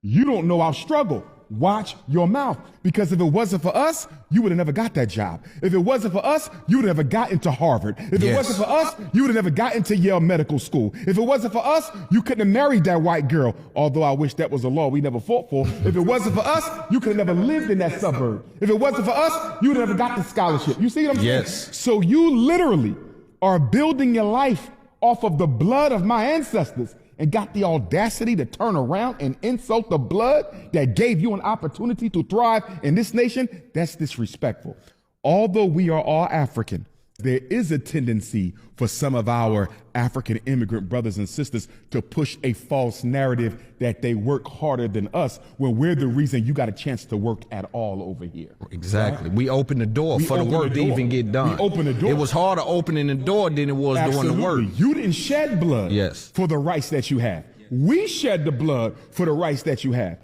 You don't know our struggle. Watch your mouth. Because if it wasn't for us, you would have never got that job. If it wasn't for us, you would have never got into Harvard. If it wasn't for us, you would have never got into Yale Medical School. If it wasn't for us, you couldn't have married that white girl, although I wish that was a law we never fought for. If it wasn't for us, you could have never lived in that suburb. If it wasn't for us, you would have never got the scholarship. You see what I'm saying? So you literally are building your life off of the blood of my ancestors and got the audacity to turn around and insult the blood that gave you an opportunity to thrive in this nation. That's disrespectful. Although we are all African, there is a tendency for some of our African immigrant brothers and sisters to push a false narrative that they work harder than us, when we're the reason you got a chance to work at all over here. Exactly. Right? We opened the door for the work to even get done. We opened the door. It was harder opening the door than it was doing the work. You didn't shed blood for the rights that you have. We shed the blood for the rights that you have.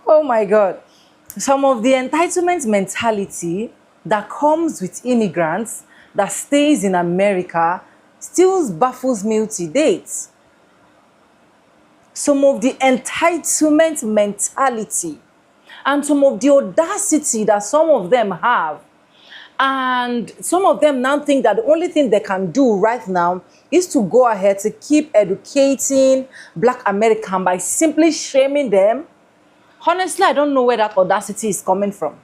Oh my God. Some of the entitlement mentality that comes with immigrants that stays in America still baffles me to date. Some of the entitlement mentality and some of the audacity that some of them have, and some of them now think that the only thing they can do right now is to go ahead to keep educating Black American by simply shaming them. Honestly, I don't know where that audacity is coming from.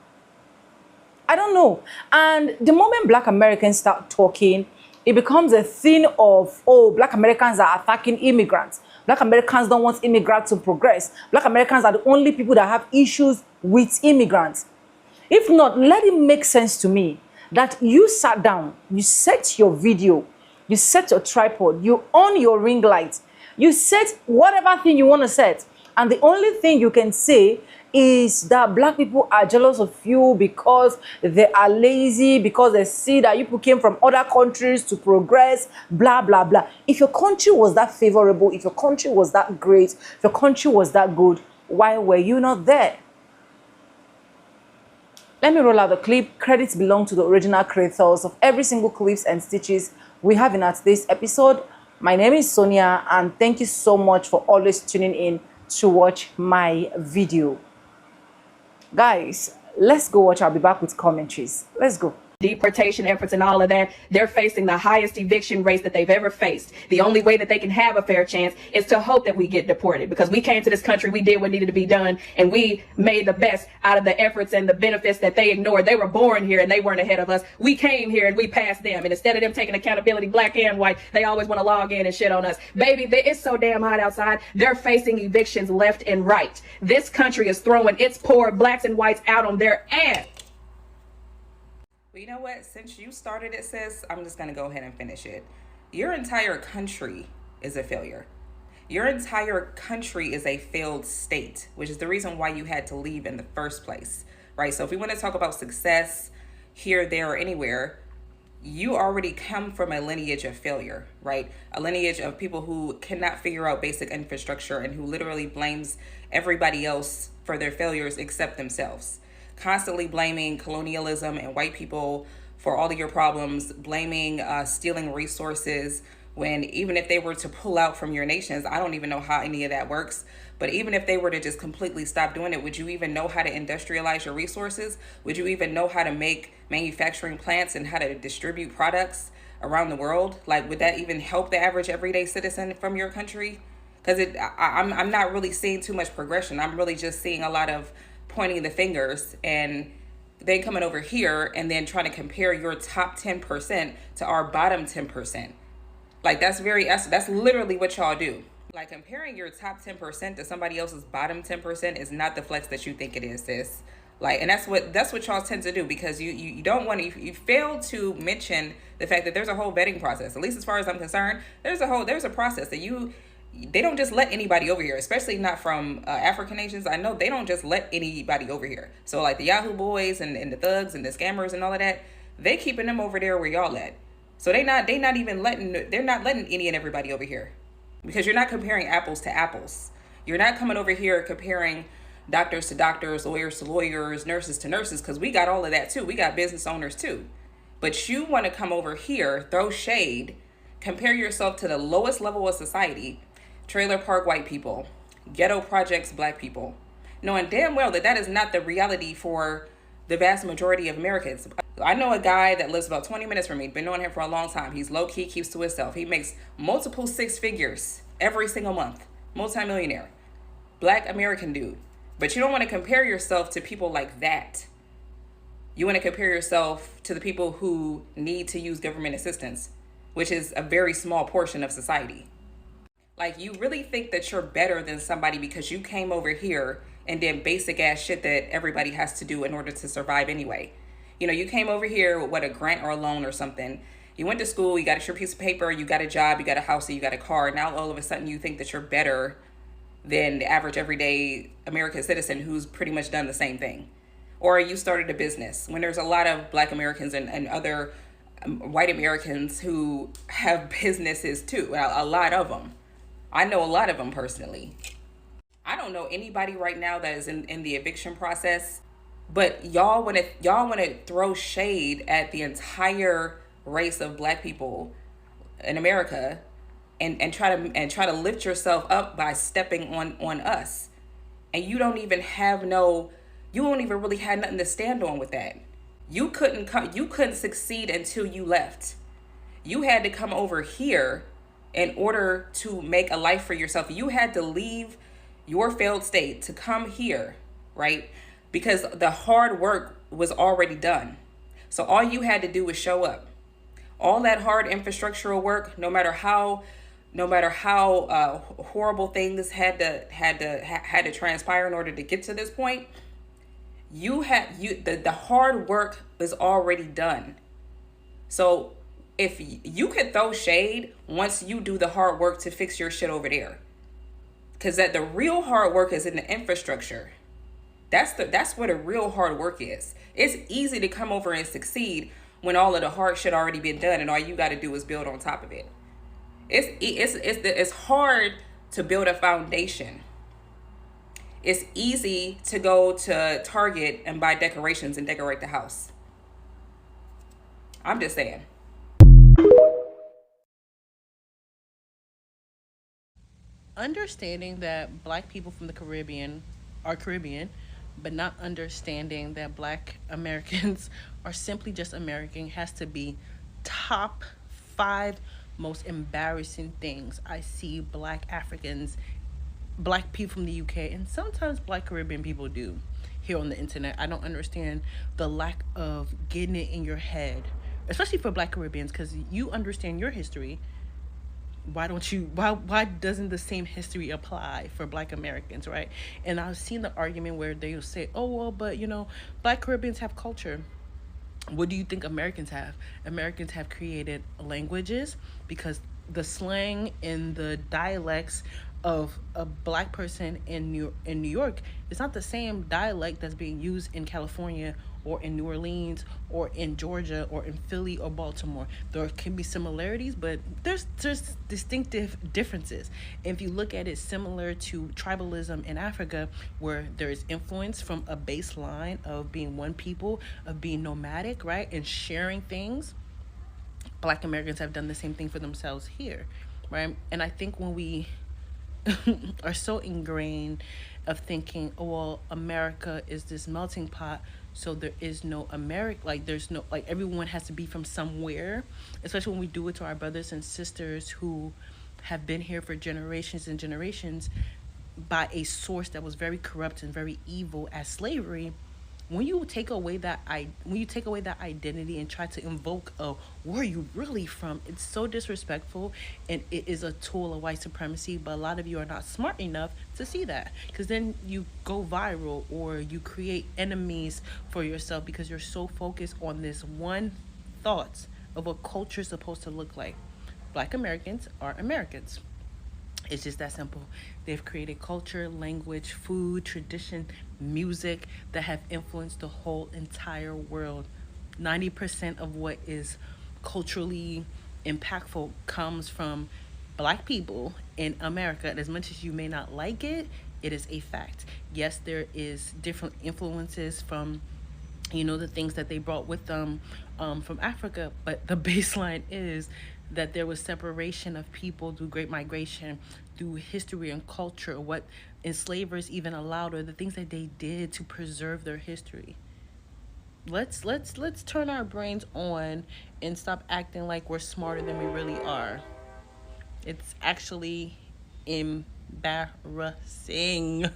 I don't know. And the moment Black Americans start talking, it becomes a thing of, oh, Black Americans are attacking immigrants. Black Americans don't want immigrants to progress. Black Americans are the only people that have issues with immigrants. If not, let it make sense to me that you sat down, you set your video, you set your tripod, you on your ring light, you set whatever thing you want to set. And the only thing you can say is that Black people are jealous of you because they are lazy, because they see that you people came from other countries to progress, blah, blah, blah. If your country was that favorable, if your country was that great, if your country was that good, why were you not there? Let me roll out the clip. Credits belong to the original creators of every single clips and stitches we have in today's episode. My name is Sonia, and thank you so much for always tuning in to watch my video. Guys, let's go watch. I'll be back with commentaries. Let's go. Deportation efforts and all of that, they're facing the highest eviction rates that they've ever faced. The only way that they can have a fair chance is to hope that we get deported, because we came to this country, we did what needed to be done, and we made the best out of the efforts and the benefits that they ignored. They were born here and they weren't ahead of us. We came here and we passed them, and instead of them taking accountability, Black and white, they always want to log in and shit on us. Baby, it's so damn hot outside. They're facing evictions left and right. This country is throwing its poor Blacks and whites out on their ass. Well, you know what? Since you started it, sis, I'm just going to go ahead and finish it. Your entire country is a failure. Your entire country is a failed state, which is the reason why you had to leave in the first place, right? So if we want to talk about success here, there, or anywhere, you already come from a lineage of failure, right? A lineage of people who cannot figure out basic infrastructure and who literally blames everybody else for their failures except themselves. Constantly blaming colonialism and white people for all of your problems, blaming stealing resources, when even if they were to pull out from your nations, I don't even know how any of that works, but even if they were to just completely stop doing it, would you even know how to industrialize your resources? Would you even know how to make manufacturing plants and how to distribute products around the world? Like, would that even help the average everyday citizen from your country? Because I'm not really seeing too much progression. I'm really just seeing a lot of pointing the fingers and then coming over here and then trying to compare your top 10% to our bottom 10%. Like, that's literally what y'all do. Like, comparing your top 10% to somebody else's bottom 10% is not the flex that you think it is, sis. Like, and that's what y'all tend to do, because you don't want to, you fail to mention the fact that there's a whole vetting process. At least as far as I'm concerned, there's a process that they don't just let anybody over here, especially not from African nations. I know they don't just let anybody over here. So like the Yahoo boys and the thugs and the scammers and all of that, they keeping them over there where y'all at. So they're not letting any and everybody over here, because you're not comparing apples to apples. You're not coming over here comparing doctors to doctors, lawyers to lawyers, nurses to nurses, because we got all of that too. We got business owners too. But you want to come over here, throw shade, compare yourself to the lowest level of society, trailer park white people, ghetto projects black people, knowing damn well that that is not the reality for the vast majority of Americans. I know a guy that lives about 20 minutes from me, been knowing him for a long time. He's low key, keeps to himself. He makes multiple six figures every single month, multimillionaire, black American dude. But you don't want to compare yourself to people like that. You want to compare yourself to the people who need to use government assistance, which is a very small portion of society. Like, you really think that you're better than somebody because you came over here and did basic ass shit that everybody has to do in order to survive anyway. You know, you came over here with what, a grant or a loan or something. You went to school, you got your piece of paper, you got a job, you got a house, you got a car. Now all of a sudden you think that you're better than the average everyday American citizen who's pretty much done the same thing. Or you started a business when there's a lot of black Americans and other white Americans who have businesses too. A lot of them. I know a lot of them personally. I don't know anybody right now that is in the eviction process, but y'all want to throw shade at the entire race of black people in America and try to lift yourself up by stepping on us. And you don't even really have nothing to stand on with that. You couldn't succeed until you left. You had to come over here in order to make a life for yourself. You had to leave your failed state to come here, right? Because the hard work was already done. So all you had to do was show up. All that hard infrastructural work, no matter how horrible things had to transpire in order to get to this point, the hard work was already done. So if you could throw shade once you do the hard work to fix your shit over there, because that the real hard work is in the infrastructure. That's where the real hard work is. It's easy to come over and succeed when all of the hard shit already been done and all you got to do is build on top of it. It's hard to build a foundation. It's easy to go to Target and buy decorations and decorate the house. I'm just saying. Understanding that black people from the Caribbean are Caribbean, but not understanding that black Americans are simply just American has to be top 5 most embarrassing things I see black Africans, black people from the UK, and sometimes black Caribbean people do here on the internet. I don't understand the lack of getting it in your head, especially for black Caribbeans, because you understand your history. Why doesn't the same history apply for black Americans, right? And I've seen the argument where they'll say, oh, well, but black Caribbeans have culture. What do you think Americans have? Americans have created languages, because the slang and the dialects of a black person in New York is not the same dialect that's being used in California or in New Orleans or in Georgia or in Philly or Baltimore. There can be similarities, but there's distinctive differences. If you look at it similar to tribalism in Africa, where there is influence from a baseline of being one people, of being nomadic, right, and sharing things, black Americans have done the same thing for themselves here, right? And I think when we are so ingrained of thinking, oh, well, America is this melting pot, so there is no America, like there's no, like everyone has to be from somewhere, especially when we do it to our brothers and sisters who have been here for generations and generations by a source that was very corrupt and very evil as slavery. When you take away that identity and try to invoke where are you really from, it's so disrespectful, and it is a tool of white supremacy. But a lot of you are not smart enough to see that, because then you go viral or you create enemies for yourself because you're so focused on this one thought of what culture is supposed to look like. Black Americans are Americans. It's just that simple. They've created culture, language, food, tradition, music that have influenced the whole entire world. 90% of what is culturally impactful comes from black people in America. And as much as you may not like it, it is a fact. Yes, there is different influences from the things that they brought with them from Africa. But the baseline is that there was separation of people through great migration, through history and culture, what enslavers even allowed, or the things that they did to preserve their history. Let's turn our brains on and stop acting like we're smarter than we really are. It's actually embarrassing.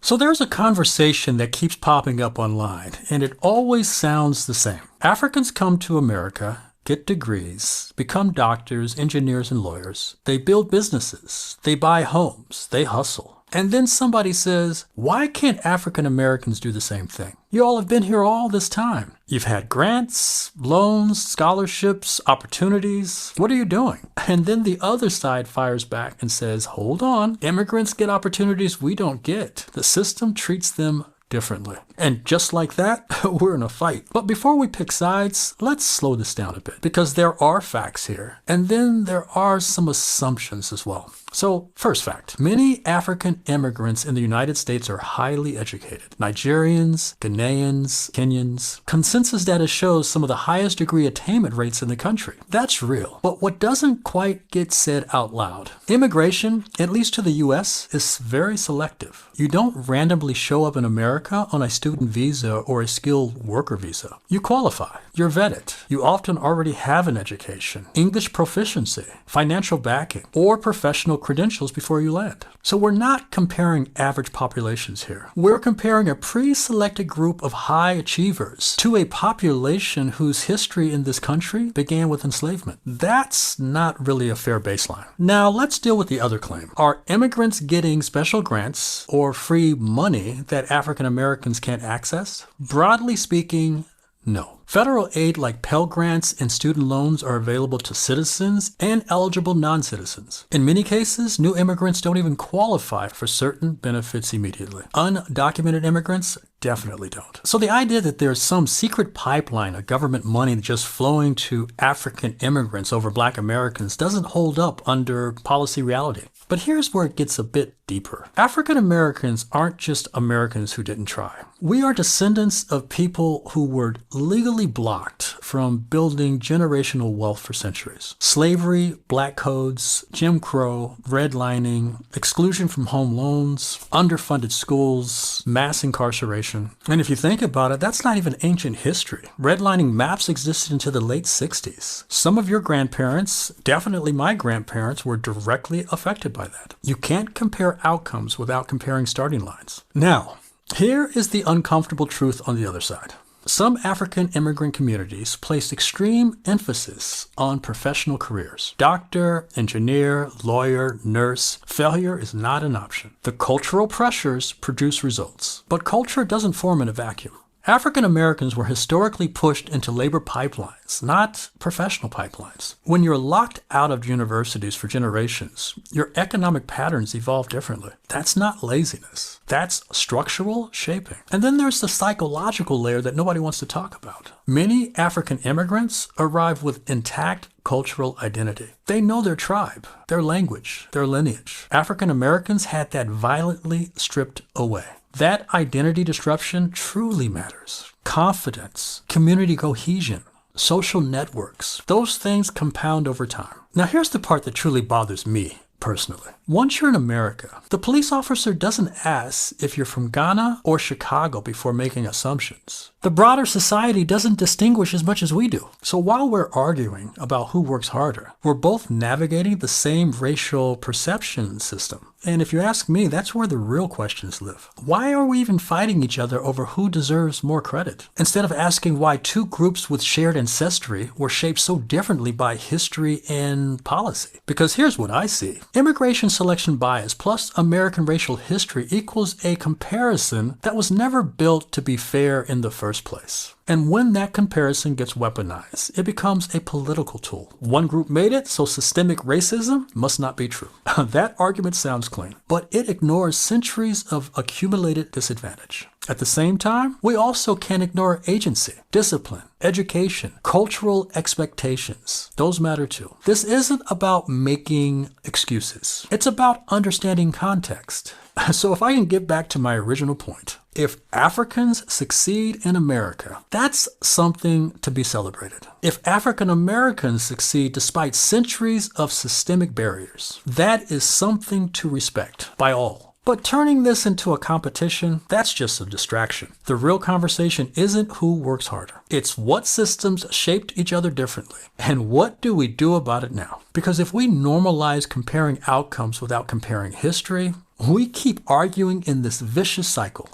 So there's a conversation that keeps popping up online, and it always sounds the same. Africans come to America, get degrees, become doctors, engineers, and lawyers. They build businesses. They buy homes. They hustle. And then somebody says, why can't African Americans do the same thing? You all have been here all this time. You've had grants, loans, scholarships, opportunities. What are you doing? And then the other side fires back and says, hold on, immigrants get opportunities we don't get. The system treats them differently. And just like that, we're in a fight. But before we pick sides, let's slow this down a bit, because there are facts here, and then there are some assumptions as well. So, first fact, many African immigrants in the United States are highly educated. Nigerians, Ghanaians, Kenyans. Consensus data shows some of the highest degree attainment rates in the country. That's real. But what doesn't quite get said out loud, immigration, at least to the US, is very selective. You don't randomly show up in America on a student visa or a skilled worker visa. You qualify. You're vetted. You often already have an education, English proficiency, financial backing, or professional credentials before you land. So we're not comparing average populations here. We're comparing a pre-selected group of high achievers to a population whose history in this country began with enslavement. That's not really a fair baseline. Now let's deal with the other claim. Are immigrants getting special grants or free money that African Americans can't access? Broadly speaking, no. Federal aid like Pell Grants and student loans are available to citizens and eligible non-citizens. In many cases, new immigrants don't even qualify for certain benefits immediately. Undocumented immigrants definitely don't. So the idea that there's some secret pipeline of government money just flowing to African immigrants over Black Americans doesn't hold up under policy reality. But here's where it gets a bit deeper. African Americans aren't just Americans who didn't try. We are descendants of people who were legally blocked from building generational wealth for centuries. Slavery, black codes, Jim Crow, redlining, exclusion from home loans, underfunded schools, mass incarceration. And if you think about it, that's not even ancient history. Redlining maps existed into the late 60s. Some of your grandparents, definitely my grandparents, were directly affected by that. You can't compare outcomes without comparing starting lines. Now, here is the uncomfortable truth on the other side. Some African immigrant communities place extreme emphasis on professional careers. Doctor, engineer, lawyer, nurse. Failure is not an option. The cultural pressures produce results, but culture doesn't form in a vacuum. African Americans were historically pushed into labor pipelines, not professional pipelines. When you're locked out of universities for generations, your economic patterns evolve differently. That's not laziness. That's structural shaping. And then there's the psychological layer that nobody wants to talk about. Many African immigrants arrive with intact cultural identity. They know their tribe, their language, their lineage. African Americans had that violently stripped away. That identity disruption truly matters. Confidence, community cohesion, social networks, those things compound over time. Now here's the part that truly bothers me personally. Once you're in America, the police officer doesn't ask if you're from Ghana or Chicago before making assumptions. The broader society doesn't distinguish as much as we do. So while we're arguing about who works harder, we're both navigating the same racial perception system. And if you ask me, that's where the real questions live. Why are we even fighting each other over who deserves more credit? Instead of asking why two groups with shared ancestry were shaped so differently by history and policy. Because here's what I see. Immigration selection bias plus American racial history equals a comparison that was never built to be fair in the first place. And when that comparison gets weaponized, it becomes a political tool. One group made it, so systemic racism must not be true. That argument sounds clean, but it ignores centuries of accumulated disadvantage. At the same time, we also can't ignore agency, discipline, education, cultural expectations. Those matter too. This isn't about making excuses. It's about understanding context. So if I can get back to my original point, if Africans succeed in America, that's something to be celebrated. If African Americans succeed despite centuries of systemic barriers, that is something to respect by all. But turning this into a competition, that's just a distraction. The real conversation isn't who works harder. It's what systems shaped each other differently, and what do we do about it now? Because if we normalize comparing outcomes without comparing history, we keep arguing in this vicious cycle,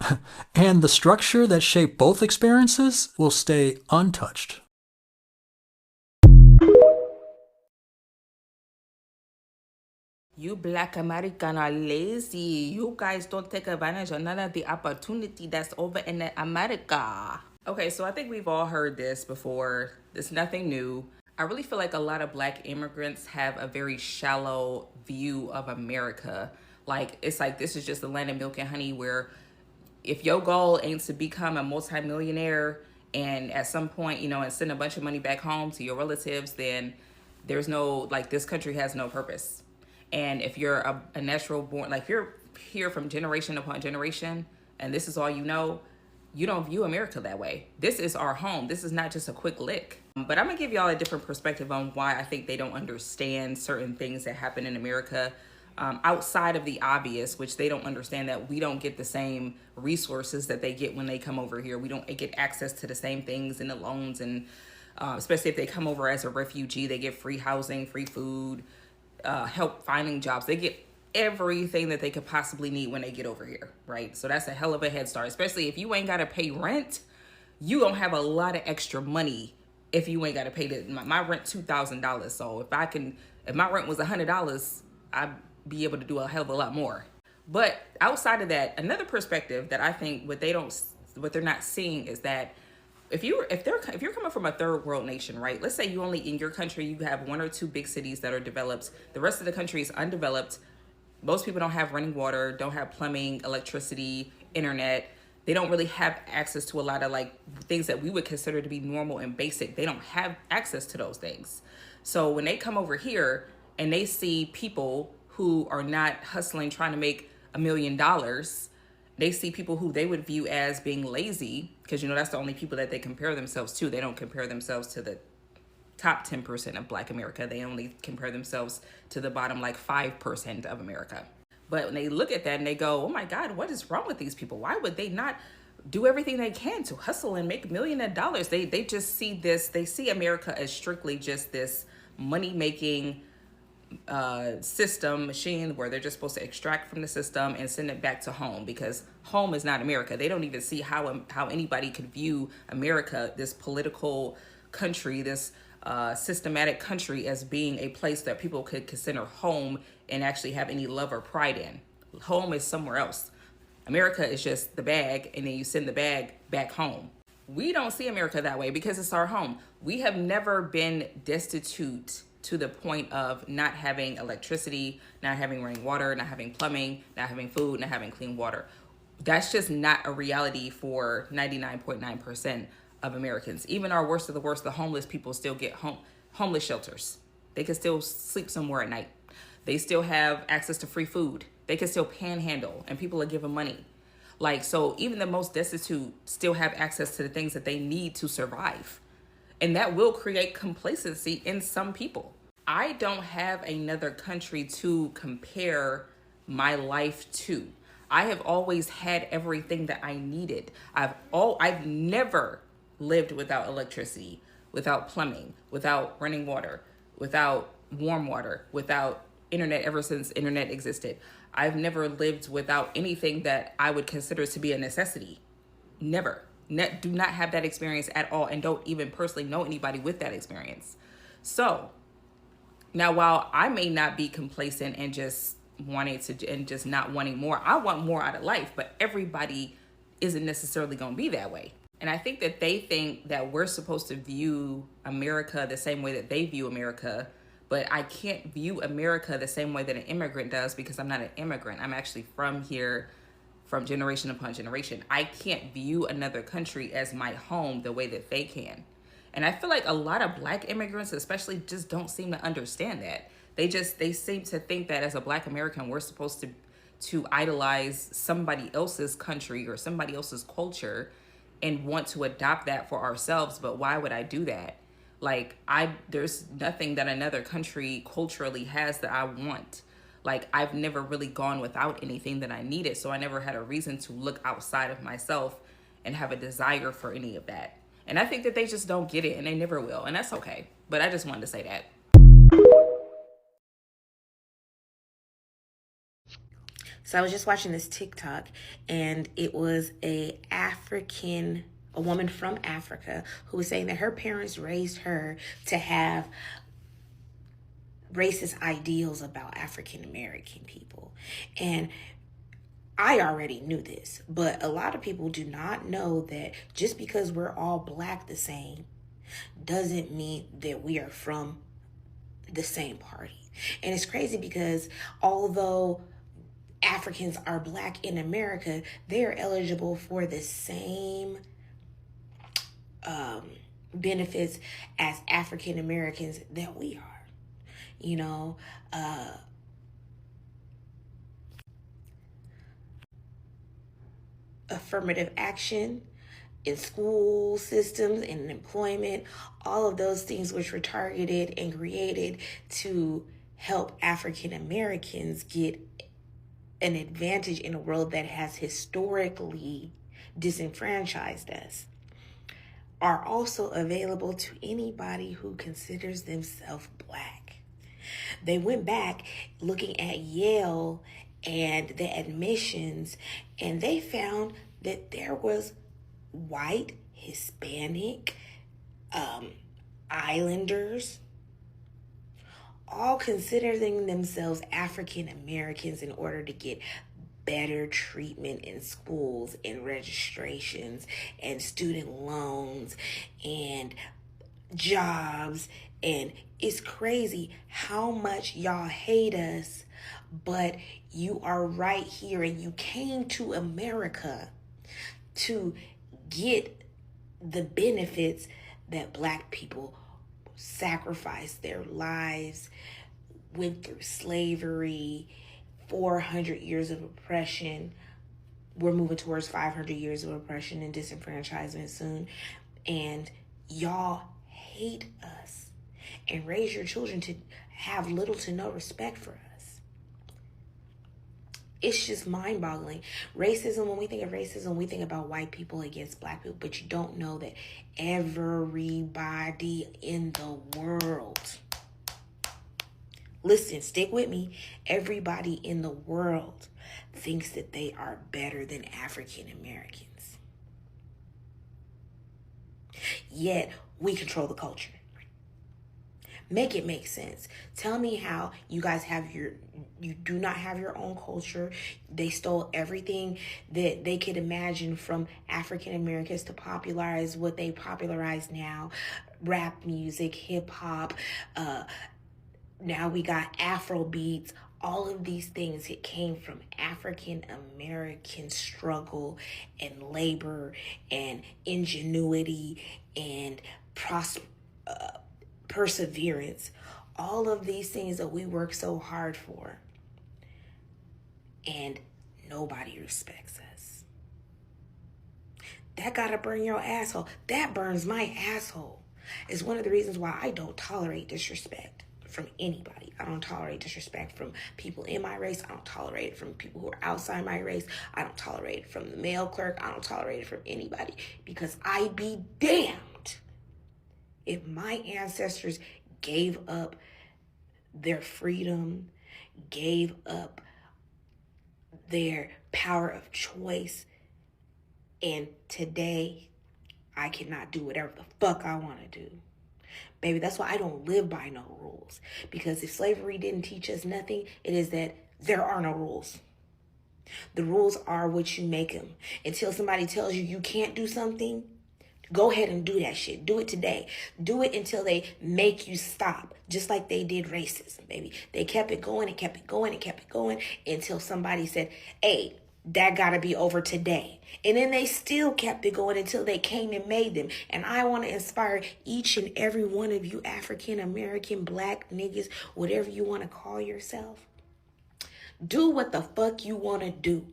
and the structure that shaped both experiences will stay untouched. You Black American are lazy. You guys don't take advantage of none of the opportunity that's over in America. Okay, so I think we've all heard this before. It's nothing new. I really feel like a lot of Black immigrants have a very shallow view of America. Like, it's like this is just the land of milk and honey, where if your goal ain't to become a multimillionaire and at some point, you know, and send a bunch of money back home to your relatives, then there's no, like, this country has no purpose. And if you're a natural born, like, if you're here from generation upon generation and this is all you know, you don't view America that way. This is our home. This is not just a quick lick. But I'm gonna give y'all a different perspective on why I think they don't understand certain things that happen in America, outside of the obvious, which they don't understand that we don't get the same resources that they get when they come over here. We don't get access to the same things in the loans, and especially if they come over as a refugee, they get free housing, free food, help finding jobs. They get everything that they could possibly need when they get over here, right? So that's a hell of a head start, especially if you ain't got to pay rent. You don't have a lot of extra money if you ain't got to pay my rent $2,000. So if my rent was $100, I'd be able to do a hell of a lot more. But outside of that, another perspective that I think what they're not seeing is that if you're coming from a third world nation, right? Let's say you only in your country you have one or two big cities that are developed. The rest of the country is undeveloped. Most people don't have running water, don't have plumbing, electricity, internet. They don't really have access to a lot of like things that we would consider to be normal and basic. They don't have access to those things. So when they come over here and they see people who are not hustling, trying to make $1 million, they see people who they would view as being lazy, because, you know, that's the only people that they compare themselves to. They don't compare themselves to the top 10% of Black America. They only compare themselves to the bottom like 5% of America. But when they look at that and they go, oh my God, what is wrong with these people? Why would they not do everything they can to hustle and make $1 million? They just see this, they see America as strictly just this money-making system machine where they're just supposed to extract from the system and send it back to home, because home is not America. They don't even see how anybody could view America, this political country, this systematic country, as being a place that people could consider home and actually have any love or pride in. Home is somewhere else. America is just the bag, and then you send the bag back home. We don't see America that way because it's our home. We have never been destitute to the point of not having electricity, not having running water, not having plumbing, not having food, not having clean water. That's just not a reality for 99.9% of Americans. Even our worst of the worst, the homeless people still get homeless shelters. They can still sleep somewhere at night. They still have access to free food. They can still panhandle and people are giving money. Like, so even the most destitute still have access to the things that they need to survive. And that will create complacency in some people. I don't have another country to compare my life to. I have always had everything that I needed. I've never lived without electricity, without plumbing, without running water, without warm water, without internet ever since internet existed. I've never lived without anything that I would consider to be a necessity. Never. Do not have that experience at all, and don't even personally know anybody with that experience. So now, while I may not be complacent and just not wanting more, I want more out of life, but everybody isn't necessarily going to be that way. And I think that they think that we're supposed to view America the same way that they view America, but I can't view America the same way that an immigrant does, because I'm not an immigrant. I'm actually from here, from generation upon generation. I can't view another country as my home the way that they can. And I feel like a lot of Black immigrants especially just don't seem to understand that. They seem to think that as a Black American, we're supposed to idolize somebody else's country or somebody else's culture and want to adopt that for ourselves. But why would I do that? Like, there's nothing that another country culturally has that I want. Like, I've never really gone without anything that I needed, so I never had a reason to look outside of myself and have a desire for any of that. And I think that they just don't get it, and they never will, and that's okay. But I just wanted to say that. So I was just watching this TikTok, and it was a woman from Africa who was saying that her parents raised her to have racist ideals about African American people. And I already knew this, but a lot of people do not know that just because we're all Black the same doesn't mean that we are from the same party. And it's crazy because although Africans are Black in America, they are eligible for the same benefits as African Americans that we are. You know, affirmative action in school systems and in employment, all of those things which were targeted and created to help African Americans get an advantage in a world that has historically disenfranchised us, are also available to anybody who considers themselves Black. They went back looking at Yale and the admissions, and they found that there was white, Hispanic, islanders, all considering themselves African Americans in order to get better treatment in schools and registrations and student loans and jobs. And it's crazy how much y'all hate us, but you are right here and you came to America to get the benefits that Black people sacrificed their lives, went through slavery, 400 years of oppression. We're moving towards 500 years of oppression and disenfranchisement soon. And y'all hate us and raise your children to have little to no respect for us. It's just mind-boggling. Racism, when we think of racism, we think about white people against Black people, but you don't know that everybody in the world, listen, stick with me, everybody in the world thinks that they are better than African Americans. Yet, we control the culture. Make it make sense. Tell me how you guys you do not have your own culture. They stole everything that they could imagine from African Americans to popularize what they popularize now. Rap music, hip hop, now we got Afro beats. All of these things, it came from African American struggle and labor and ingenuity and perseverance. All of these things that we work so hard for. And nobody respects us. That gotta burn your asshole. That burns my asshole. It's one of the reasons why I don't tolerate disrespect from anybody. I don't tolerate disrespect from people in my race. I don't tolerate it from people who are outside my race. I don't tolerate it from the mail clerk. I don't tolerate it from anybody, because I'd be damned if my ancestors gave up their freedom, gave up their power of choice, and today I cannot do whatever the fuck I want to do. Baby, that's why I don't live by no rules. Because if slavery didn't teach us nothing, it is that there are no rules. The rules are what you make them. Until somebody tells you you can't do something, go ahead and do that shit. Do it today. Do it until they make you stop. Just like they did racism, baby. They kept it going and kept it going and kept it going until somebody said, hey, that got to be over today. And then they still kept it going until they came and made them. And I want to inspire each and every one of you African American, black niggas, whatever you want to call yourself. Do what the fuck you want to do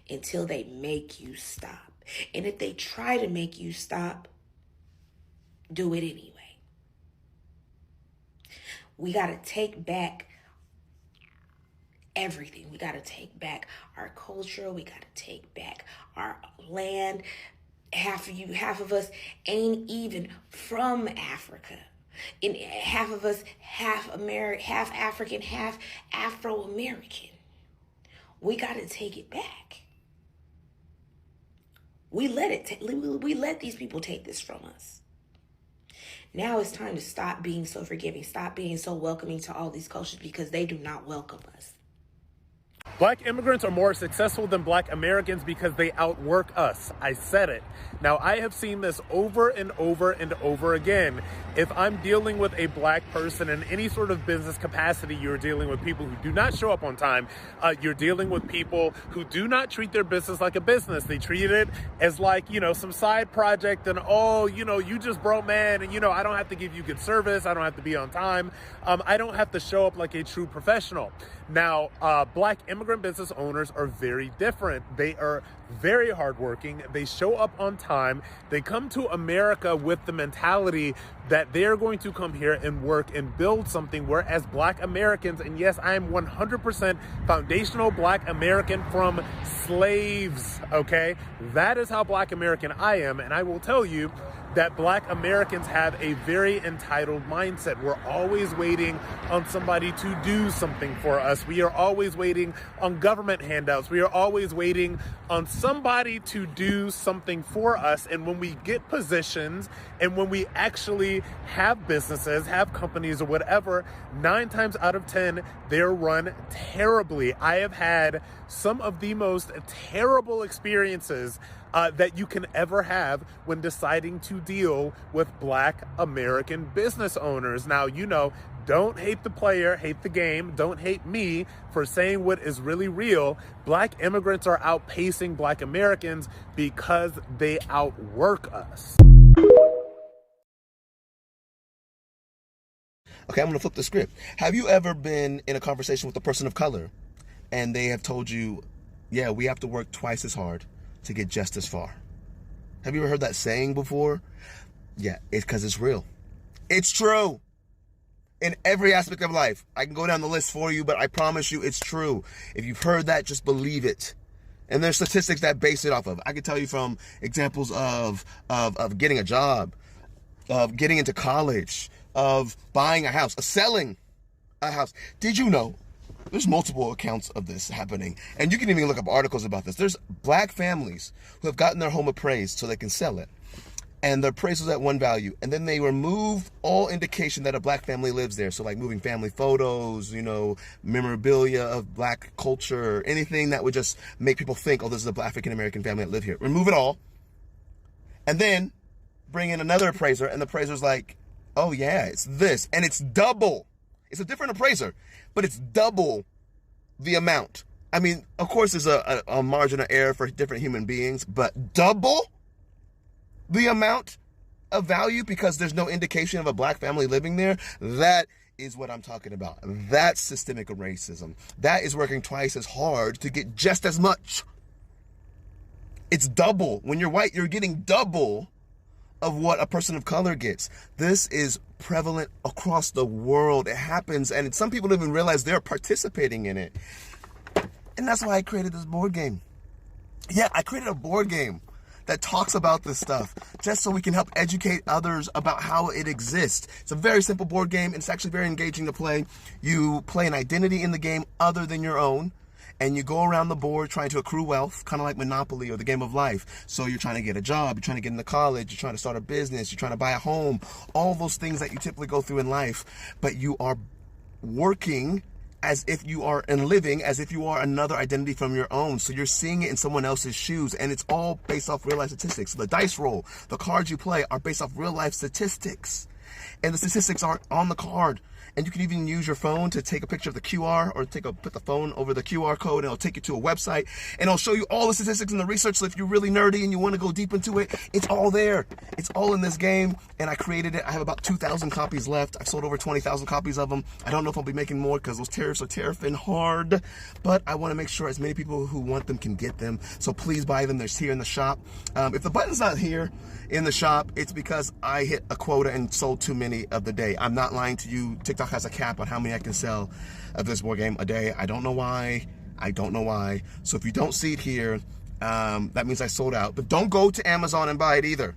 until they make you stop. And if they try to make you stop, do it anyway. We got to take back everything. We got to take back our culture. We got to take back our land. Half of us ain't even from Africa. And half of us, half African, half Afro-American. We got to take it back. We let these people take this from us. Now it's time to stop being so forgiving, stop being so welcoming to all these cultures, because they do not welcome us. Black immigrants are more successful than Black Americans because they outwork us. I said it. Now, I have seen this over and over and over again. If I'm dealing with a Black person in any sort of business capacity, you're dealing with people who do not show up on time. You're dealing with people who do not treat their business like a business. They treat it as like, some side project and, you just broke, man. And, I don't have to give you good service. I don't have to be on time. I don't have to show up like a true professional. Now, Black immigrant business owners are very different. They are very hardworking. They show up on time. They come to America with the mentality that they're going to come here and work and build something, whereas Black Americans, and yes, I am 100% foundational Black American from slaves, okay? That is how Black American I am, and I will tell you that Black Americans have a very entitled mindset. We're always waiting on somebody to do something for us. We are always waiting on government handouts. We are always waiting on somebody to do something for us. And when we get positions and when we actually have businesses, have companies or whatever, 9 times out of 10, they're run terribly. I have had some of the most terrible experiences that you can ever have when deciding to deal with Black American business owners. Now, don't hate the player, hate the game. Don't hate me for saying what is really real. Black immigrants are outpacing Black Americans because they outwork us. Okay, I'm going to flip the script. Have you ever been in a conversation with a person of color and they have told you, yeah, we have to work twice as hard to get just as far? Have you ever heard that saying before? Yeah, it's because it's real. It's true. In every aspect of life. I can go down the list for you, but I promise you it's true. If you've heard that, just believe it. And there's statistics that base it off of. I can tell you from examples of getting a job, of getting into college, of buying a house, of selling a house. Did you know? There's multiple accounts of this happening. And you can even look up articles about this. There's Black families who have gotten their home appraised so they can sell it. And the appraisal is at one value. And then they remove all indication that a Black family lives there. So like moving family photos, memorabilia of Black culture, anything that would just make people think, oh, this is a Black African-American family that live here. Remove it all. And then bring in another appraiser. And the appraiser's like, oh yeah, it's this. And it's double. It's a different appraiser, but it's double the amount. I mean, of course, there's a margin of error for different human beings, but double the amount of value because there's no indication of a Black family living there. That is what I'm talking about. That's systemic racism. That is working twice as hard to get just as much. It's double. When you're white, you're getting double of what a person of color gets. This is prevalent across the world. It happens, and some people don't even realize they're participating in it. And that's why I created this board game. Yeah, I created a board game that talks about this stuff just so we can help educate others about how it exists. It's a very simple board game, and it's actually very engaging to play. You play an identity in the game other than your own, and you go around the board trying to accrue wealth, kind of like Monopoly or the Game of Life. So you're trying to get a job, you're trying to get into college, you're trying to start a business, you're trying to buy a home, all those things that you typically go through in life, but you are working as if you are and living as if you are another identity from your own. So you're seeing it in someone else's shoes, and it's all based off real life statistics. So the dice roll, the cards you play are based off real life statistics, and the statistics are on the card. And you can even use your phone to take a picture of the QR or put the phone over the QR code, and it'll take you to a website, and it'll show you all the statistics and the research. So if you're really nerdy and you want to go deep into it, it's all there. It's all in this game, and I created it. I have about 2,000 copies left. I've sold over 20,000 copies of them. I don't know if I'll be making more because those tariffs are tariffing hard, but I want to make sure as many people who want them can get them. So please buy them. They're here in the shop. If the button's not here in the shop, it's because I hit a quota and sold too many of the day. I'm not lying to you. TikTok has a cap on how many I can sell of this board game a day. I don't know why. So if you don't see it here, that means I sold out. But don't go to Amazon and buy it either.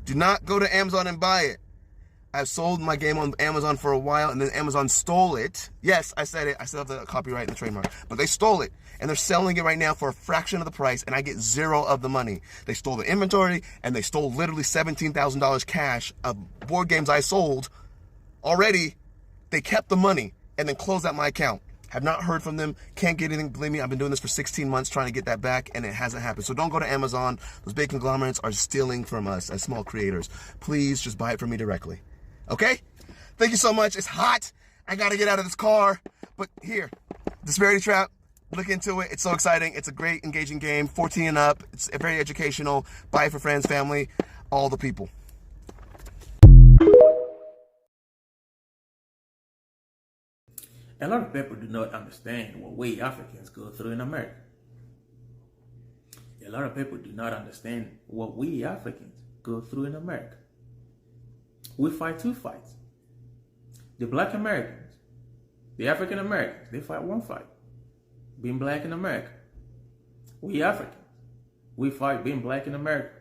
Do not go to Amazon and buy it. I've sold my game on Amazon for a while, and then Amazon stole it. Yes, I said it. I still have the copyright and the trademark. But they stole it, and they're selling it right now for a fraction of the price, and I get zero of the money. They stole the inventory, and they stole literally $17,000 cash of board games I sold already. They kept the money and then closed out my account. Have not heard from them. Can't get anything. Believe me, I've been doing this for 16 months trying to get that back, and it hasn't happened. So don't go to Amazon. Those big conglomerates are stealing from us as small creators. Please just buy it from me directly. Okay? Thank you so much. It's hot. I got to get out of this car. But here, Disparity Trap. Look into it. It's so exciting. It's a great, engaging game. 14 and up. It's very educational. Buy it for friends, family, all the people. A lot of people do not understand what we Africans go through in America. A lot of people do not understand what we Africans go through in America. We fight two fights. The Black Americans, the African Americans, they fight one fight, being black in America. We Africans, we fight being black in America,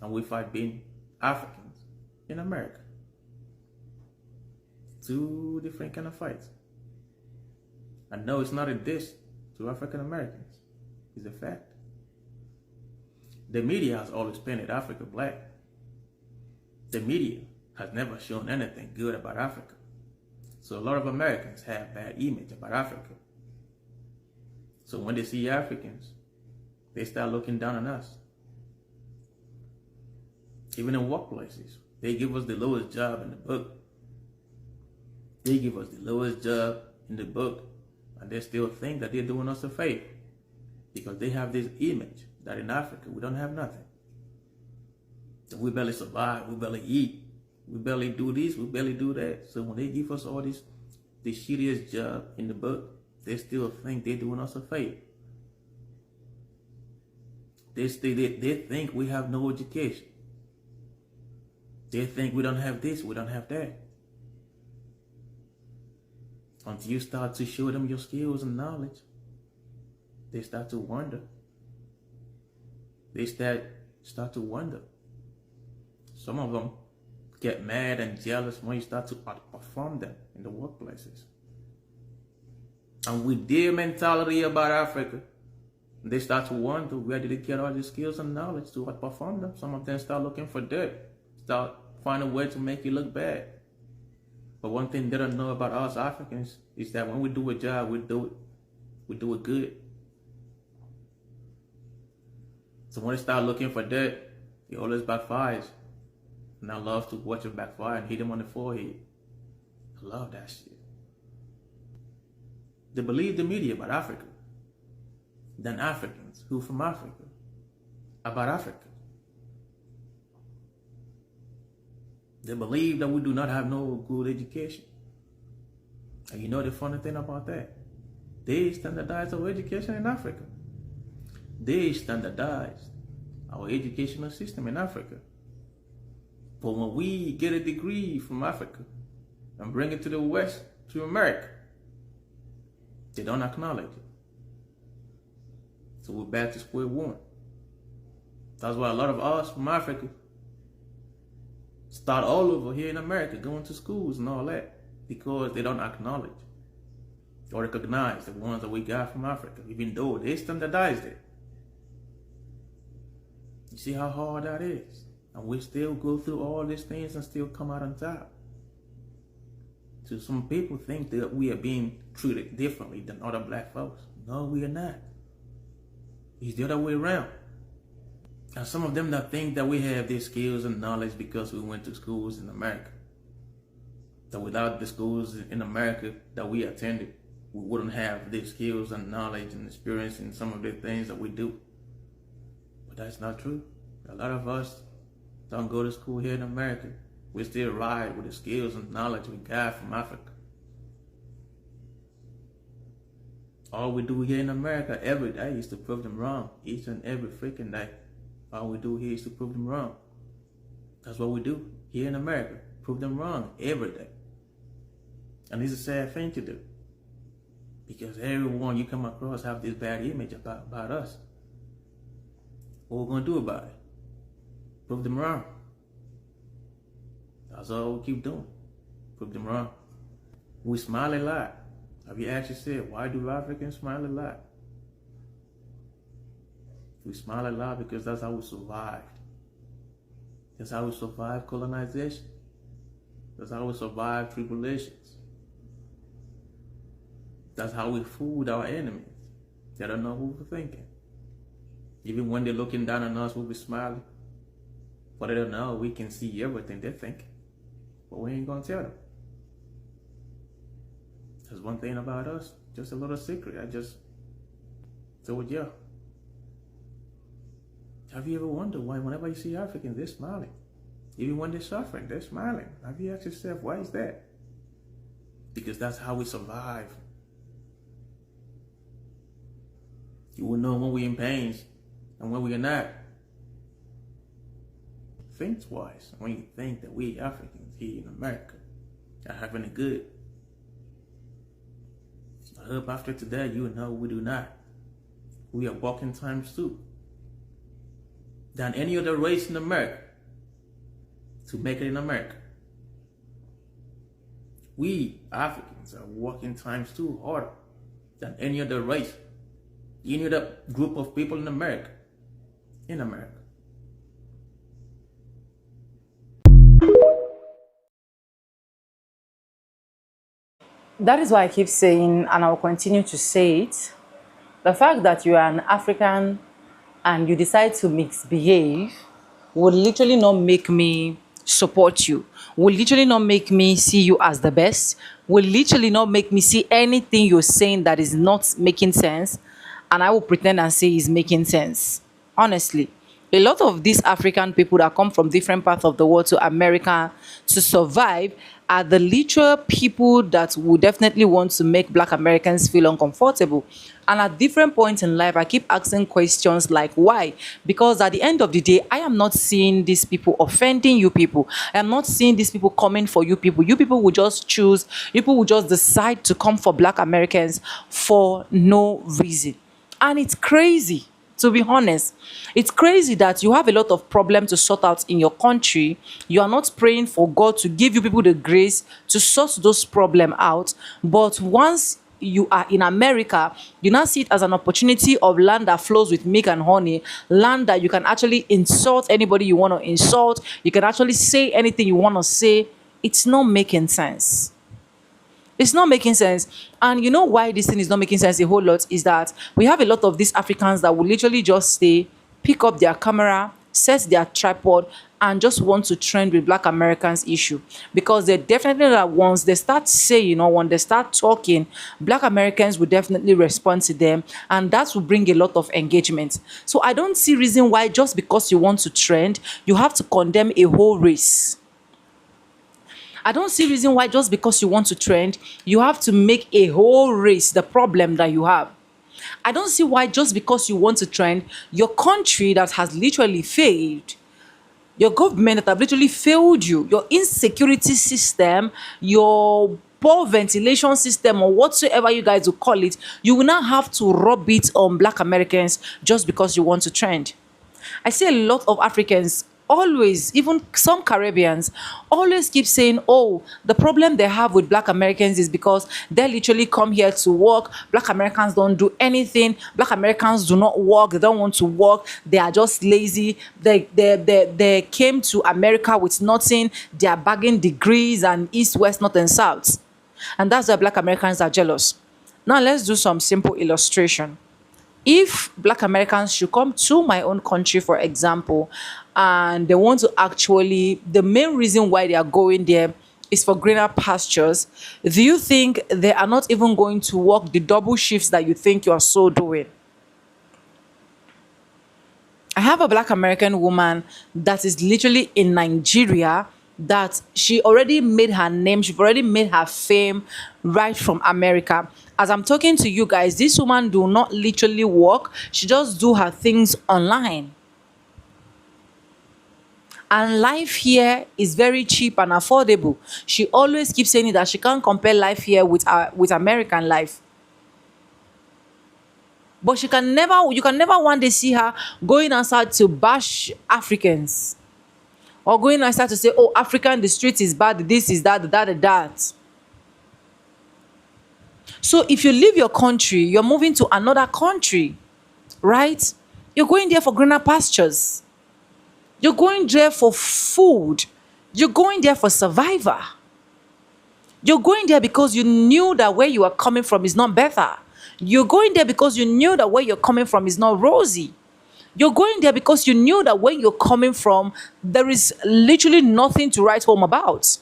and we fight being Africans in America. Two different kind of fights. I know it's not a diss to African Americans. It's a fact. The media has always painted Africa black. The media has never shown anything good about Africa. So a lot of Americans have bad image about Africa. So when they see Africans, they start looking down on us. Even in workplaces, they give us the lowest job in the book. They give us the lowest job in the book, and they still think that they're doing us a favor because they have this image that in Africa we don't have nothing. That we barely survive, we barely eat, we barely do this, we barely do that. So when they give us all this, the shittiest job in the book, they still think they're doing us a favor. They think we have no education. They think we don't have this, we don't have that. Until you start to show them your skills and knowledge, they start to wonder. They start to wonder. Some of them get mad and jealous when you start to outperform them in the workplaces. And with their mentality about Africa, they start to wonder where did they get all these skills and knowledge to outperform them. Some of them start looking for dirt, start finding a way to make you look bad. But one thing they don't know about us Africans is that when we do a job, we do it good. So when they start looking for dirt, it always backfires. And I love to watch it backfire and hit them on the forehead. I love that shit. They believe the media about Africa than Africans who from Africa about Africa. They believe that we do not have no good education. And you know the funny thing about that? They standardize our education in Africa. They standardize our educational system in Africa. But when we get a degree from Africa and bring it to the West, to America, they don't acknowledge it. So we're back to square one. That's why a lot of us from Africa start all over here in America, going to schools and all that, because they don't acknowledge or recognize the ones that we got from Africa, even though they standardized it. You see how hard that is? And we still go through all these things and still come out on top. So some people think that we are being treated differently than other black folks. No, we are not. It's the other way around. And some of them that think that we have these skills and knowledge because we went to schools in America. that without the schools in America that we attended, we wouldn't have the skills and knowledge and experience in some of the things that we do. But that's not true. A lot of us don't go to school here in America. We still ride with the skills and knowledge we got from Africa. All we do here in America every day is to prove them wrong. Each and every freaking day. All we do here is to prove them wrong. That's what we do here in America. Prove them wrong every day. And it's a sad thing to do. Because everyone you come across have this bad image about us. What we're going to do about it? Prove them wrong. That's all we keep doing. Prove them wrong. We smile a lot. Have you actually said, why do Africans smile a lot? We smile a lot because that's how we survived. That's how we survived colonization. That's how we survived tribulations. That's how we fooled our enemies. They don't know what we're thinking. Even when they're looking down on us, we'll be smiling. But they don't know we can see everything they're thinking. But we ain't gonna tell them. There's one thing about us, just a little secret. I just told you. Have you ever wondered why whenever you see Africans, they're smiling? Even when they're suffering, they're smiling. Have you asked yourself, why is that? Because that's how we survive. You will know when we're in pain and when we are not. Think twice when you think that we Africans here in America are having it good. I hope after today you know we do not. We are walking times two than any other race in America to make it in America. We Africans are walking times two harder than any other race, any other group of people in America. That is why I keep saying, and I will continue to say it, the fact that you are an African and you decide to misbehave would literally not make me support you, will literally not make me see you as the best, will literally not make me see anything you're saying that is not making sense, and I will pretend and say it's making sense. Honestly, a lot of these African people that come from different parts of the world to America to survive are the literal people that would definitely want to make Black Americans feel uncomfortable. And at different points in life, I keep asking questions like, why? Because at the end of the day, I am not seeing these people offending you people. I am not seeing these people coming for you people. You people will just choose, you people will just decide to come for Black Americans for no reason. And it's crazy. To be honest, it's crazy that you have a lot of problems to sort out in your country. You are not praying for God to give you people the grace to sort those problems out. But once you are in America, you now see it as an opportunity of land that flows with milk and honey, land that you can actually insult anybody you want to insult. You can actually say anything you want to say. It's not making sense. It's not making sense. And you know why this thing is not making sense a whole lot is that we have a lot of these Africans that will literally just stay, pick up their camera, set their tripod, and just want to trend with Black Americans issue. Because they definitely that once they start saying or when they start talking, Black Americans will definitely respond to them. And that will bring a lot of engagement. So I don't see reason why just because you want to trend, you have to condemn a whole race. I don't see reason why just because you want to trend, you have to make a whole race the problem that you have. I don't see why just because you want to trend, your country that has literally failed, your government that have literally failed you, your insecurity system, your poor ventilation system or whatsoever you guys will call it, you will not have to rub it on Black Americans just because you want to trend. I see a lot of Africans always, even some Caribbeans, always keep saying, oh, the problem they have with Black Americans is because they literally come here to work. Black Americans don't do anything. Black Americans do not work. They don't want to work. They are just lazy. They came to America with nothing. They are bagging degrees and east, west, north, and south. And that's why Black Americans are jealous. Now, let's do some simple illustration. If Black Americans should come to my own country, for example, and they want to actually, the main reason why they are going there is for greener pastures, do you think they are not even going to work the double shifts that you think you are so doing? I have a Black American woman that is literally in Nigeria, that she already made her name, she's already made her fame right from America. As I'm talking to you guys, this woman do not literally work, she just do her things online. And life here is very cheap and affordable. She always keeps saying that she can't compare life here with American life. But you can never one day see her going outside to bash Africans. Or going outside to say, oh, African, the street is bad, this is that. So if you leave your country, you're moving to another country, right? You're going there for greener pastures. You're going there for food. You're going there for survivor. You're going there because you knew that where you are coming from is not better. You're going there because you knew that where you're coming from is not rosy. You're going there because you knew that where you're coming from, there is literally nothing to write home about.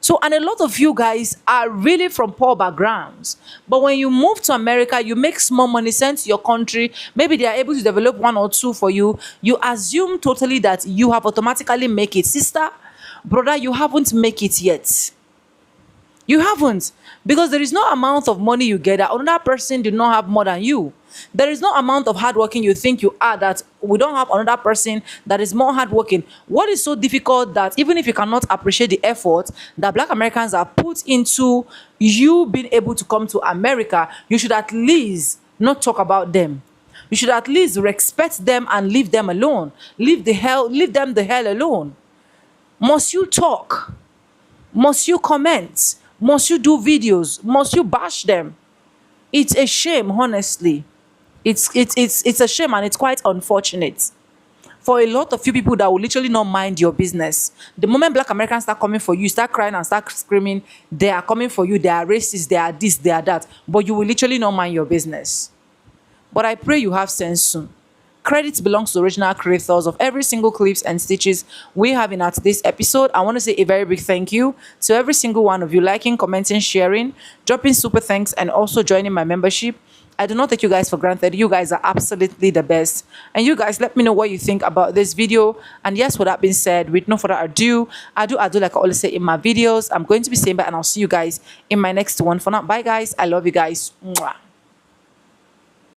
So, and a lot of you guys are really from poor backgrounds. But when you move to America, you make small money, sent to your country, maybe they are able to develop one or two for you. You assume totally that you have automatically make it. Sister, brother, you haven't make it yet. You haven't. Because there is no amount of money you get that another person did not have more than you. There is no amount of hardworking you think you are that we don't have another person that is more hardworking. What is so difficult that even if you cannot appreciate the effort that Black Americans have put into you being able to come to America, you should at least not talk about them. You should at least respect them and leave them alone. Leave them the hell alone. Must you talk? Must you comment? Must you do videos? Must you bash them? It's a shame, honestly. It's a shame, and it's quite unfortunate for a lot of you people that will literally not mind your business. The moment Black Americans start coming for you, start crying and start screaming, they are coming for you, they are racist, they are this, they are that, but you will literally not mind your business. But I pray you have sense soon. Credit belongs to the original creators of every single clips and stitches we have in today's episode. I want to say a very big thank you to every single one of you liking, commenting, sharing, dropping super thanks, and also joining my membership. I do not take you guys for granted. You guys are absolutely the best. And you guys, let me know what you think about this video. And yes, with that being said, with no further ado, I do like I always say in my videos, I'm going to be saying bye, and I'll see you guys in my next one. For now, bye guys. I love you guys. Mwah.